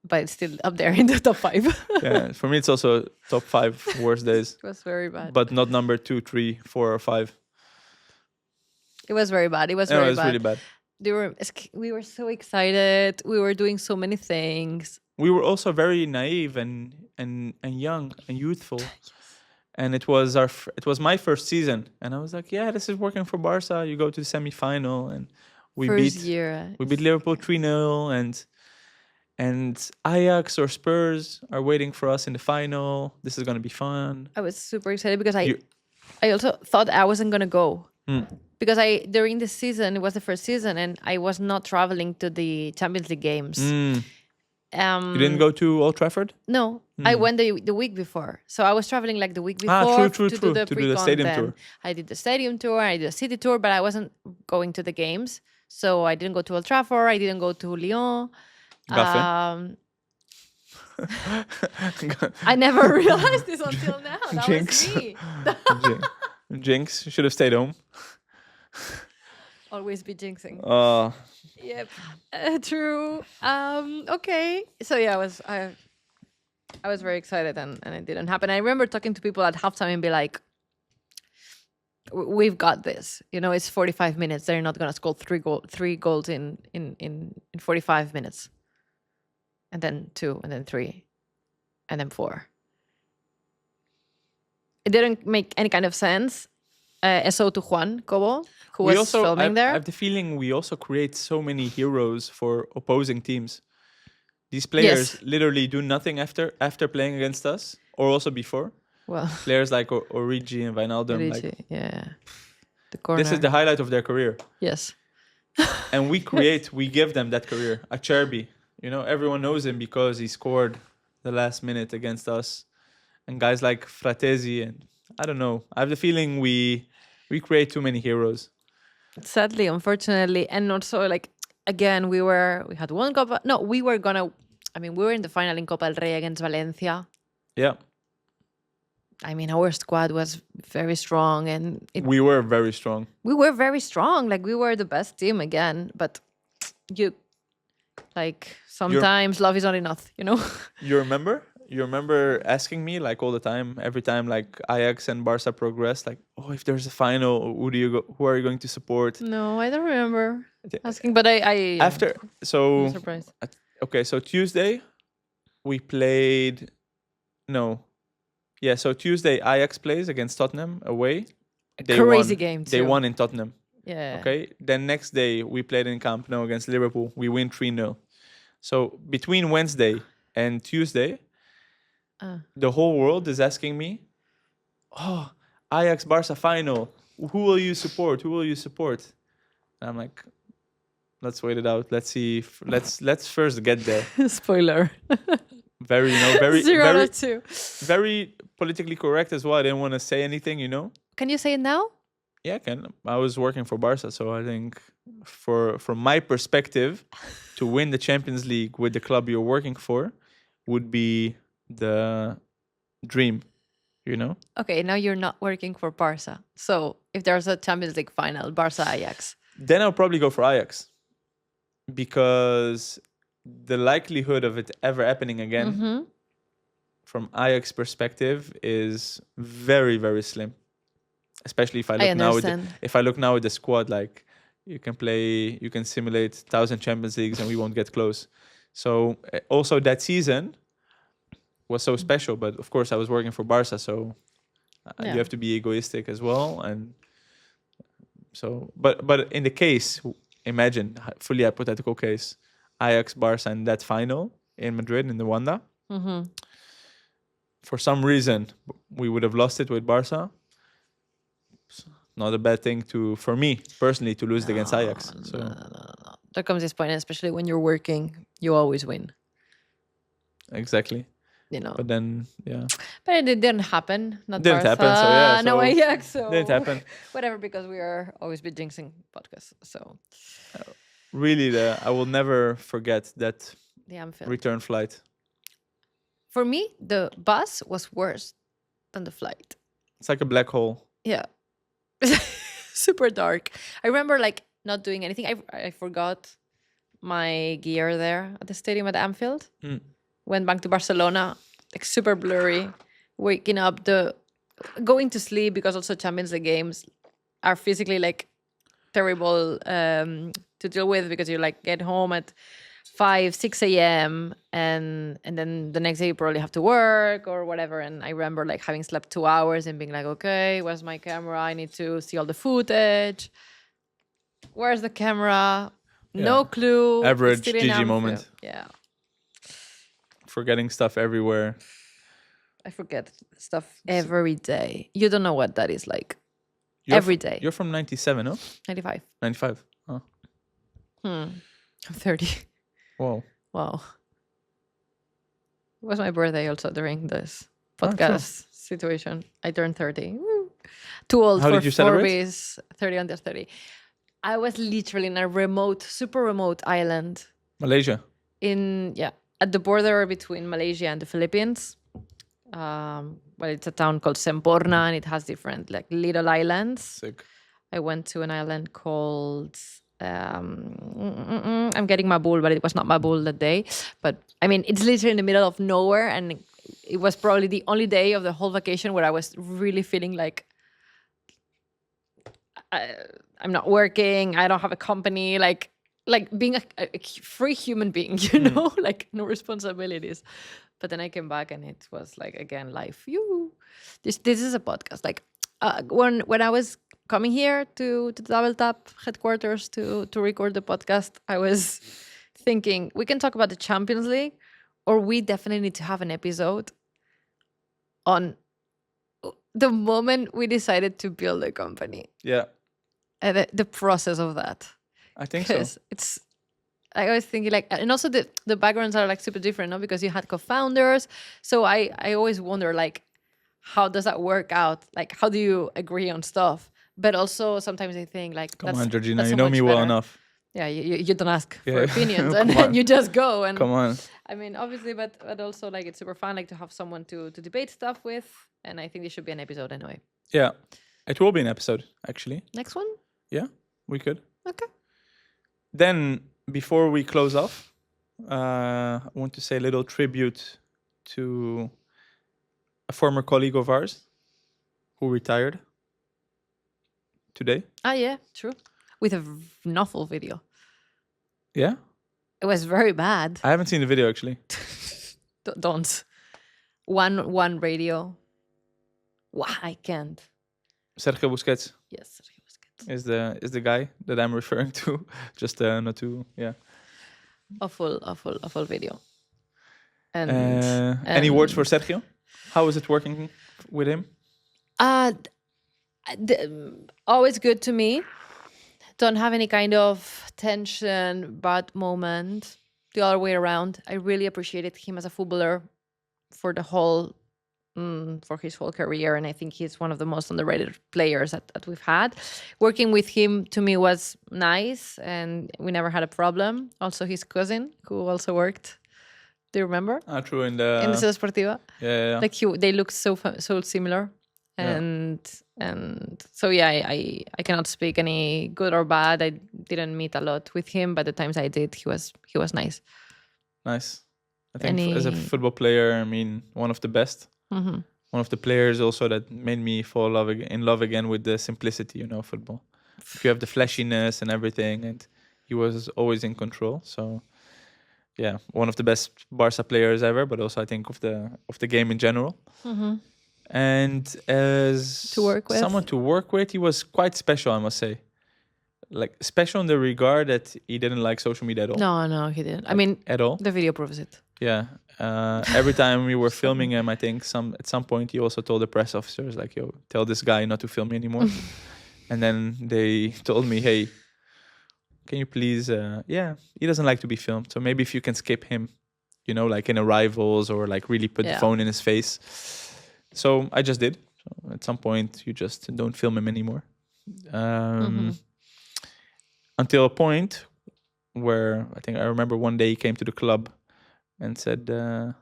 Speaker 1: but it's still up there in the top 5.
Speaker 2: Yeah, for me, it's also top 5 worst days.
Speaker 1: It was very bad.
Speaker 2: But not number 2, 3, 4, or 5.
Speaker 1: It was very bad. It was
Speaker 2: really bad.
Speaker 1: We were so excited. We were doing so many things.
Speaker 2: We were also very naive and young and youthful. Yes. And it was my first season, and I was like, yeah, this is working for Barca. You go to the semi-final, and we beat Liverpool 3-0, and Ajax or Spurs are waiting for us in the final. This is going to be fun.
Speaker 1: I was super excited because I also thought I wasn't going to go. Because during this season, it was the first season, and I was not traveling to the Champions League games.
Speaker 2: You didn't go to Old Trafford?
Speaker 1: No, I went the week before. So I was traveling like the week before
Speaker 2: to do the stadium tour.
Speaker 1: I did the stadium tour, I did the city tour, but I wasn't going to the games. So I didn't go to Old Trafford, I didn't go to Lyon. I never realized this until now. That
Speaker 2: Jinx.
Speaker 1: was me.
Speaker 2: Jinx, should have stayed home.
Speaker 1: Always be jinxing.
Speaker 2: Yep.
Speaker 1: True. Okay. So yeah, I was very excited, and it didn't happen. I remember talking to people at halftime and be like, "We've got this. You know, it's 45 minutes. They're not gonna score three goals in 45 minutes, and then 2, and then 3, and then 4." It didn't make any kind of sense. SO to Juan Cobo, who was filming there.
Speaker 2: I have the feeling we also create so many heroes for opposing teams. These players literally do nothing after playing against us, or also before.
Speaker 1: Well,
Speaker 2: players like Origi and Wijnaldum, like
Speaker 1: the corner.
Speaker 2: This is the highlight of their career.
Speaker 1: Yes.
Speaker 2: And we give them that career. Acerbi, everyone knows him because he scored the last minute against us. And guys like Fratesi, and I don't know. I have the feeling we create too many heroes.
Speaker 1: Sadly, unfortunately, and also like again, we had one Copa. No, we were in the final in Copa del Rey against Valencia.
Speaker 2: Yeah.
Speaker 1: I mean, our squad was very strong, and
Speaker 2: we were very strong.
Speaker 1: We were very strong. Like, we were the best team again. But sometimes love is not enough,
Speaker 2: You remember asking me, like, all the time, every time, like, Ajax and Barca progress, like, oh, if there's a final, who are you going to support?
Speaker 1: No, I don't remember asking, but I'm surprised.
Speaker 2: Okay, so Tuesday, we played. No. Yeah, so Tuesday, Ajax plays against Tottenham away.
Speaker 1: Crazy game, too.
Speaker 2: They won in Tottenham.
Speaker 1: Yeah.
Speaker 2: Okay, then next day, we played in Camp Nou against Liverpool. We win 3-0. So between Wednesday and Tuesday, the whole world is asking me, oh, Ajax-Barca final. Who will you support? And I'm like, let's wait it out. Let's see. Let's first get there.
Speaker 1: Spoiler.
Speaker 2: Very
Speaker 1: 0 out of 2.
Speaker 2: Very politically correct as well. I didn't want to say anything,
Speaker 1: Can you say it now?
Speaker 2: Yeah, I can. I was working for Barca, so I think from my perspective, to win the Champions League with the club you're working for would be the dream,
Speaker 1: Okay, now you're not working for Barca. So if there's a Champions League final, Barca-Ajax.
Speaker 2: Then I'll probably go for Ajax. Because the likelihood of it ever happening again, from Ajax perspective, is very, very slim. Especially if I look now at the squad, like you can simulate 1,000 Champions Leagues and we won't get close. So also that season was so special, but of course I was working for Barca, so you have to be egoistic as well. And so, but in the case, imagine fully hypothetical case, Ajax, Barca, and that final in Madrid in the Wanda. For some reason, we would have lost it with Barca. Not a bad thing for me personally to lose against Ajax. No.
Speaker 1: There comes this point, especially when you're working, you always win.
Speaker 2: Exactly. But then, yeah.
Speaker 1: But it didn't happen. Not
Speaker 2: didn't
Speaker 1: Barca.
Speaker 2: happen. So yeah.
Speaker 1: No Ajax. So
Speaker 2: didn't happen.
Speaker 1: Whatever, because we are always be jinxing podcasts. So.
Speaker 2: Really, I will never forget that
Speaker 1: the Anfield
Speaker 2: return flight.
Speaker 1: For me, the bus was worse than the flight.
Speaker 2: It's like a black hole.
Speaker 1: Yeah. Super dark. I remember not doing anything. I forgot my gear there at the stadium at Anfield. Went back to Barcelona, super blurry. Waking up, going to sleep, because also Champions League games are physically terrible to deal with, because you get home at 5-6 a.m. and then the next day you probably have to work or whatever. And I remember having slept 2 hours and being okay, where's my camera? I need to see all the footage. Where's the camera? Yeah. No clue.
Speaker 2: Average GG moment.
Speaker 1: Yeah.
Speaker 2: Forgetting stuff everywhere.
Speaker 1: I forget stuff every day. You don't know what that is like. Every day.
Speaker 2: You're from 97, no?
Speaker 1: 95.
Speaker 2: 95. Oh.
Speaker 1: I'm 30.
Speaker 2: Whoa.
Speaker 1: Wow. It was my birthday also during this podcast situation. I turned 30. Woo. Too old.
Speaker 2: How did you celebrate?
Speaker 1: Forbes, 30 under 30. I was literally in a super remote island.
Speaker 2: Malaysia.
Speaker 1: At the border between Malaysia and the Philippines. It's a town called Semporna, and it has different little islands.
Speaker 2: Sick.
Speaker 1: I went to an island called I'm getting Mabul, but it was not Mabul that day. But I mean, it's literally in the middle of nowhere, and it was probably the only day of the whole vacation where I was really feeling like I'm not working, I don't have a company, like being a free human being, know, no responsibilities. But then I came back and it was again, life. This is a podcast. When I was coming here to the Double Tap headquarters to record the podcast, I was thinking we can talk about the Champions League, or we definitely need to have an episode on the moment we decided to build a company.
Speaker 2: Yeah.
Speaker 1: And the process of that.
Speaker 2: I think so.
Speaker 1: It's, I was thinking like, and also the backgrounds are like super different, no? Because you had co-founders. So I always wonder like, how does that work out? Like, how do you agree on stuff? But also sometimes I think like,
Speaker 2: come on, Georgina,
Speaker 1: so
Speaker 2: you know me well enough.
Speaker 1: Yeah, you don't ask for opinions and then you just go. And
Speaker 2: come on.
Speaker 1: I mean, obviously, but also like it's super fun like to have someone to debate stuff with. And I think this should be an episode anyway.
Speaker 2: Yeah, it will be an episode actually.
Speaker 1: Next one?
Speaker 2: Yeah, we could.
Speaker 1: Okay.
Speaker 2: Then before we close off, I want to say a little tribute to a former colleague of ours who retired today.
Speaker 1: Ah, yeah, true. With a novel video.
Speaker 2: Yeah?
Speaker 1: It was very bad.
Speaker 2: I haven't seen the video actually.
Speaker 1: Don't. One radio. Wow, I can't.
Speaker 2: Sergio Busquets.
Speaker 1: Yes, Sergio Busquets.
Speaker 2: Is the guy that I'm referring to. Just not to, yeah.
Speaker 1: A full video. And
Speaker 2: any words for Sergio? How is it working with him?
Speaker 1: Always good to me. Don't have any kind of tension, bad moment. The other way around. I really appreciated him as a footballer for his whole career, and I think he's one of the most underrated players that we've had. Working with him to me was nice, and we never had a problem. Also, his cousin, who also worked. Do you remember?
Speaker 2: True, in the
Speaker 1: Ciudad Sportiva.
Speaker 2: Yeah.
Speaker 1: Like they look so similar, and so yeah, I cannot speak any good or bad. I didn't meet a lot with him, but the times I did, he was nice.
Speaker 2: Nice. I think as a football player, I mean, one of the best. Mm-hmm. One of the players also that made me fall in love again with the simplicity, football. If you have the flashiness and everything, and he was always in control. So, yeah, one of the best Barca players ever, but also I think of the game in general. Mm-hmm. And as someone to work with, he was quite special, I must say. Like special in the regard that he didn't like social media at all.
Speaker 1: No, he didn't. I mean,
Speaker 2: at all.
Speaker 1: The video proves it.
Speaker 2: Yeah. Every time we were filming him, I think at some point he also told the press officers like, "Yo, tell this guy not to film me anymore." And then they told me, "Hey, can you please? He doesn't like to be filmed, so maybe if you can skip him, like in arrivals or like really put the phone in his face." So I just did. So at some point, you just don't film him anymore. Until a point where I remember one day he came to the club and said, I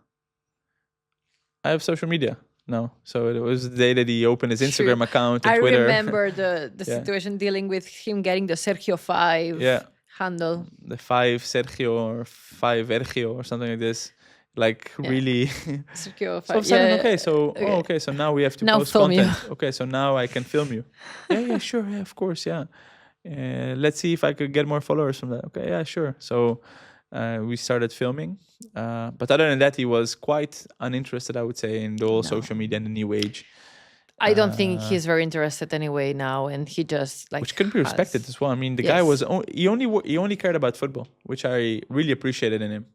Speaker 2: have social media now. So it was the day that he opened his Instagram account and Twitter.
Speaker 1: I remember the situation dealing with him getting the Sergio 5 handle.
Speaker 2: The 5 Sergio or 5 Ergio or something like this. Like really.
Speaker 1: Sergio 5.
Speaker 2: So suddenly, so now we have to post content. Okay, so now I can film you. Yeah, sure. Yeah, of course. Yeah. Let's see if I could get more followers from that. Okay, yeah, sure. So we started filming. But other than that, he was quite uninterested, I would say, in the whole social media and the new age.
Speaker 1: I don't think he's very interested anyway now, and he just
Speaker 2: which could be respected as well. I mean, the guy was he only cared about football, which I really appreciated in him.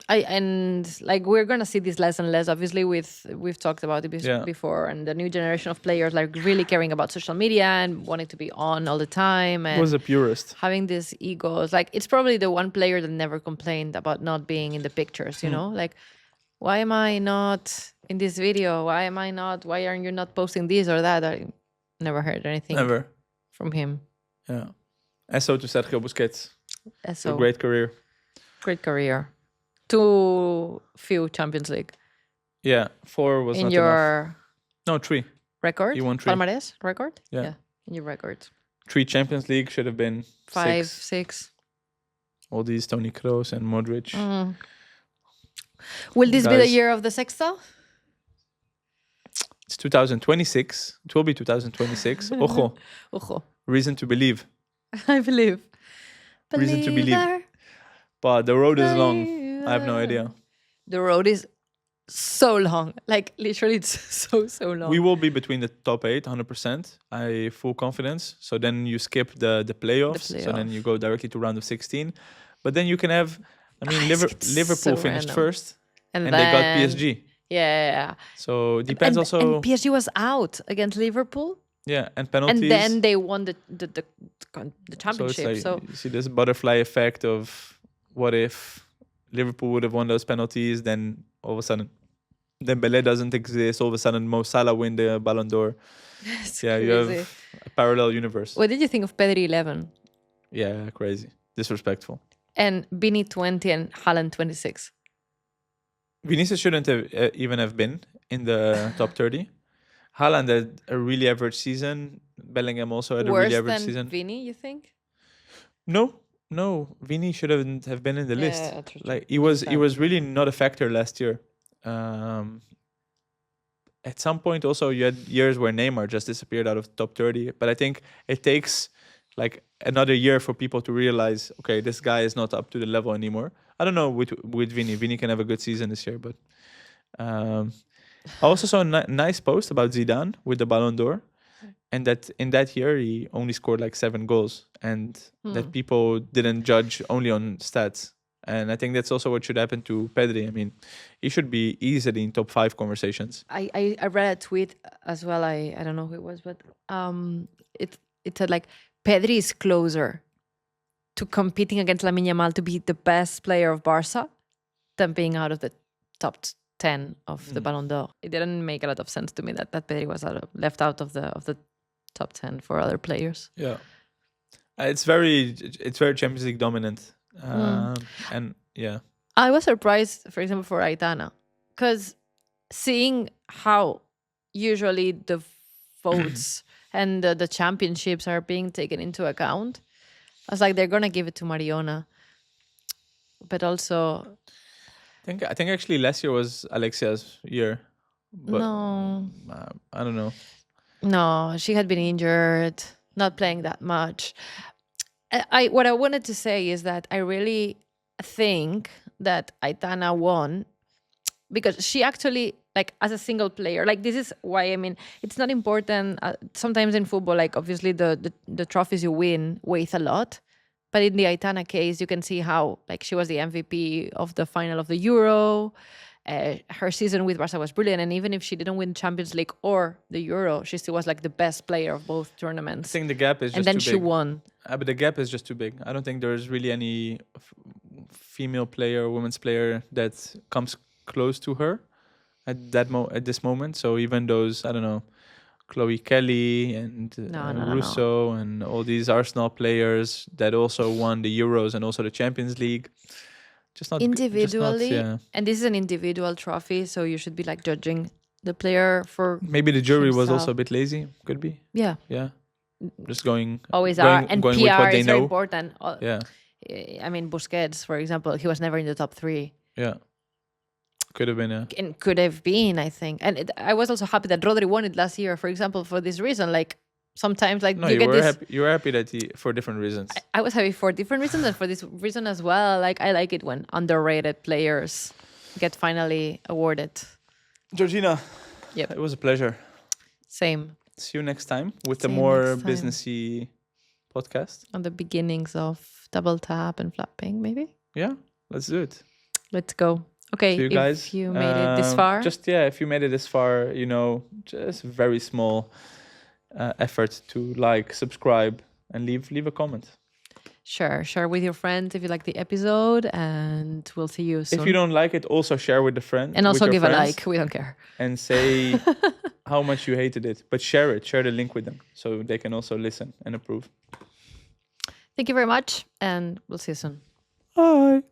Speaker 1: We're gonna see this less and less. Obviously, we've talked about it before, and the new generation of players like really caring about social media and wanting to be on all the time. And
Speaker 2: was a purist,
Speaker 1: having these egos. Like it's probably the one player that never complained about not being in the pictures. You know, like why am I not in this video? Why am I not? Why aren't you not posting this or that? I never heard anything from him.
Speaker 2: Yeah, SO to Sergio Busquets.
Speaker 1: SO.
Speaker 2: A great career.
Speaker 1: Great career. Too few Champions League.
Speaker 2: Yeah, 4 was
Speaker 1: in
Speaker 2: not
Speaker 1: your
Speaker 2: enough. No, 3
Speaker 1: record.
Speaker 2: You won 3.
Speaker 1: Palmarès record.
Speaker 2: Yeah,
Speaker 1: in your record.
Speaker 2: 3 Champions League should have been
Speaker 1: 5, 6.
Speaker 2: All these Toni Kroos and Modric.
Speaker 1: Will this be the year of the Sexta?
Speaker 2: It's 2026. It will be 2026. Ojo. Reason to believe.
Speaker 1: I believe.
Speaker 2: Reason to believe. But the road is long. I have no idea.
Speaker 1: The road is so long. Like, literally, it's so long.
Speaker 2: We will be between the top 8, 100%. I have full confidence. So then you skip the playoffs. So then you go directly to round of 16. But then you can have, Liverpool finished first, and
Speaker 1: then
Speaker 2: they got PSG.
Speaker 1: Yeah.
Speaker 2: So it depends also.
Speaker 1: And PSG was out against Liverpool.
Speaker 2: Yeah, and penalties.
Speaker 1: And then they won the championship.
Speaker 2: So it's like, you see this butterfly effect of what if Liverpool would have won those penalties, then all of a sudden Dembele doesn't exist, all of a sudden Mo Salah win the Ballon d'Or.
Speaker 1: Crazy.
Speaker 2: You have a parallel universe.
Speaker 1: What did you think of Pedri 11?
Speaker 2: Yeah, crazy. Disrespectful.
Speaker 1: And Vini 20 and Haaland 26.
Speaker 2: Vinicius shouldn't have even have been in the top 30. Haaland had a really average season. Bellingham also had a really average season.
Speaker 1: Worse than Vini, you think?
Speaker 2: No. Vini shouldn't have been in the list.
Speaker 1: True.
Speaker 2: Like he was really not a factor last year. At some point also you had years where Neymar just disappeared out of the top 30. But I think it takes like another year for people to realize, okay, this guy is not up to the level anymore. I don't know with Vini. Vini can have a good season this year, but I also saw a nice post about Zidane with the Ballon d'Or, and that in that year he only scored like 7 goals, and that people didn't judge only on stats. And I think that's also what should happen to Pedri. I mean, he should be easily in top 5 conversations.
Speaker 1: I read a tweet as well. I don't know who it was, but it said like Pedri is closer to competing against Lamine Yamal to be the best player of Barca than being out of the top 10 of the Ballon d'Or. It didn't make a lot of sense to me that Pedri was left out of the top 10 for other players.
Speaker 2: Yeah, it's very Champions League dominant, and yeah.
Speaker 1: I was surprised, for example, for Aitana, because seeing how usually the votes and the championships are being taken into account, I was like, they're gonna give it to Mariona, but also.
Speaker 2: I think actually last year was Alexia's year. But,
Speaker 1: no.
Speaker 2: I don't know.
Speaker 1: No, she had been injured, not playing that much. What I wanted to say is that I really think that Aitana won because she actually, like, as a single player, like, this is why, I mean, it's not important. Sometimes in football, like, obviously the trophies you win weigh a lot. But in the Aitana case, you can see how, like, she was the MVP of the final of the Euro. Her season with Barca was brilliant. And even if she didn't win Champions League or the Euro, she still was, like, the best player of both tournaments.
Speaker 2: I think the gap is just too big.
Speaker 1: And then she won.
Speaker 2: But the gap is just too big. I don't think there's really any female player, women's player that comes close to her at this moment. So even those, I don't know, Chloe Kelly and Russo and all these Arsenal players that also won the Euros and also the Champions League. Just not
Speaker 1: individually.
Speaker 2: Just not, yeah.
Speaker 1: And this is an individual trophy, so you should be like judging the player for.
Speaker 2: Maybe the jury was also a bit lazy. Could be.
Speaker 1: Yeah.
Speaker 2: Just going.
Speaker 1: Always are, and
Speaker 2: going
Speaker 1: PR
Speaker 2: with what they
Speaker 1: is
Speaker 2: know.
Speaker 1: very important.
Speaker 2: Yeah.
Speaker 1: I mean, Busquets, for example, he was never in the top 3.
Speaker 2: Yeah. Could have been, yeah.
Speaker 1: And could have been, I think. And I was also happy that Rodri won it last year, for example, for this reason. Like, sometimes, like,
Speaker 2: no, you get this. You were happy that for different reasons.
Speaker 1: I was happy for different reasons and for this reason as well. Like, I like it when underrated players get finally awarded.
Speaker 2: Georgina.
Speaker 1: Yep.
Speaker 2: It was a pleasure.
Speaker 1: Same.
Speaker 2: See you next time with a more businessy podcast.
Speaker 1: On the beginnings of double tap and flapping, maybe?
Speaker 2: Yeah, let's do it.
Speaker 1: Let's go. Okay,
Speaker 2: you guys.
Speaker 1: If you made it this far.
Speaker 2: If you made it this far, just very small effort to like, subscribe, and leave a comment.
Speaker 1: Share with your friends if you like the episode, and we'll see you soon.
Speaker 2: If you don't like it, also share with the friend.
Speaker 1: And also give a like, we don't care.
Speaker 2: And say how much you hated it. But share the link with them so they can also listen and approve.
Speaker 1: Thank you very much, and we'll see you soon.
Speaker 2: Bye.